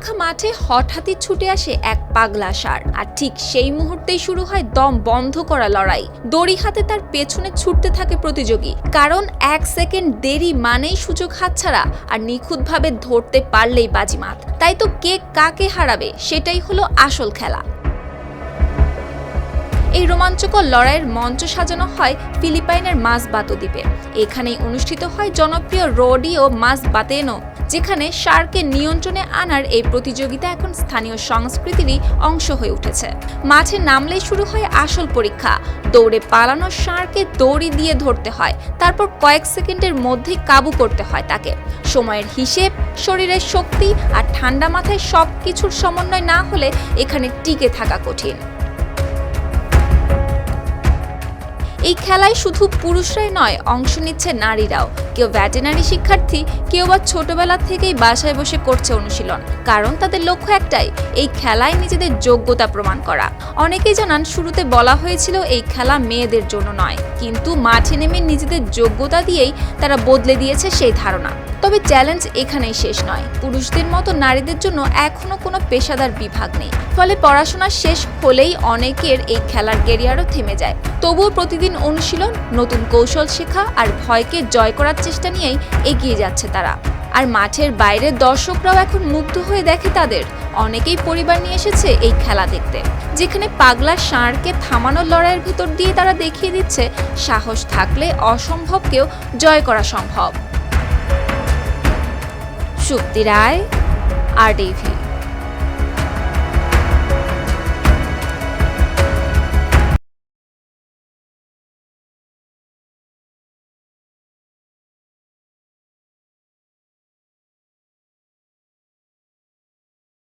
মাখা মাঠে হঠাৎই ছুটে আসে এক পাগলা ষাঁড়, আর ঠিক সেই মুহূর্তেই শুরু হয় দম বন্ধ করা লড়াই। দড়ি হাতে তার পেছনে ছুটতে থাকে প্রতিযোগী, কারণ 1 সেকেন্ড দেরি মানেই সুযোগ হাতছাড়া, আর নিখুঁতভাবে ধরতে পারলেই বাজিমাত। তাই তো কে কাকে হারাবে সেটাই হলো আসল খেলা। এই রোমাঞ্চকর লড়াইয়ের মঞ্চ সাজানো হয় ফিলিপাইনের মাসবাতো দ্বীপে। এখানেই অনুষ্ঠিত হয় জনপ্রিয় রোডিও মাসবাতেনো, যেখানে ষাঁড়কে নিয়ন্ত্রণে আনার এই প্রতিযোগিতা এখন স্থানীয় সংস্কৃতিরই অংশ হয়ে উঠেছে। মাঠে নামলেই শুরু হয় আসল পরীক্ষা। দৌড়ে পালানো ষাঁড়কে দড়ি দিয়ে ধরতে হয়, তারপর কয়েক সেকেন্ডের মধ্যেই কাবু করতে হয় তাকে। সময়ের হিসেব, শরীরের শক্তি আর ঠান্ডা মাথায় সবকিছুর সমন্বয় না হলে এখানে টিকে থাকা কঠিন। এই খেলায় শুধু পুরুষরাই নয়, অংশ নিচ্ছে নারীরাও। কেউ ভেটেরিনারি শিক্ষার্থী, কেউ বা ছোটবেলা থেকেই বাসায় বসে করছে অনুশীলন, কারণ তাদের লক্ষ্য একটাই, এই খেলায় নিজেদের যোগ্যতা প্রমাণ করা। অনেকেই জানান শুরুতে বলা হয়েছিল এই খেলা মেয়েদের জন্য নয়, কিন্তু মাঠে নেমে নিজেদের যোগ্যতা দিয়েই তারা বদলে দিয়েছে সেই ধারণা। তবে চ্যালেঞ্জ এখানেই শেষ নয়। পুরুষদের মতো নারীদের জন্য এখনো কোনো পেশাদার বিভাগ নেই, ফলে পড়াশোনা শেষ হলেই অনেকের এই খেলার ক্যারিয়ারও থেমে যায়। তবুও প্রতিদিন অনুশীলন, নতুন কৌশল শেখা আর ভয়কে জয় করার চেষ্টা নিয়েই এগিয়ে যাচ্ছে তারা। আর মাঠের বাইরের দর্শকরাও এখন মুগ্ধ হয়ে দেখে তাদের। অনেকেই পরিবার নিয়ে এসেছে এই খেলা দেখতে, যেখানে পাগলা ষাঁড়কে থামানোর লড়াইয়ের ভিতর দিয়ে তারা দেখিয়ে দিচ্ছে সাহস থাকলে অসম্ভবকেও জয় করা সম্ভব। সুপ্তি রায়, RDV।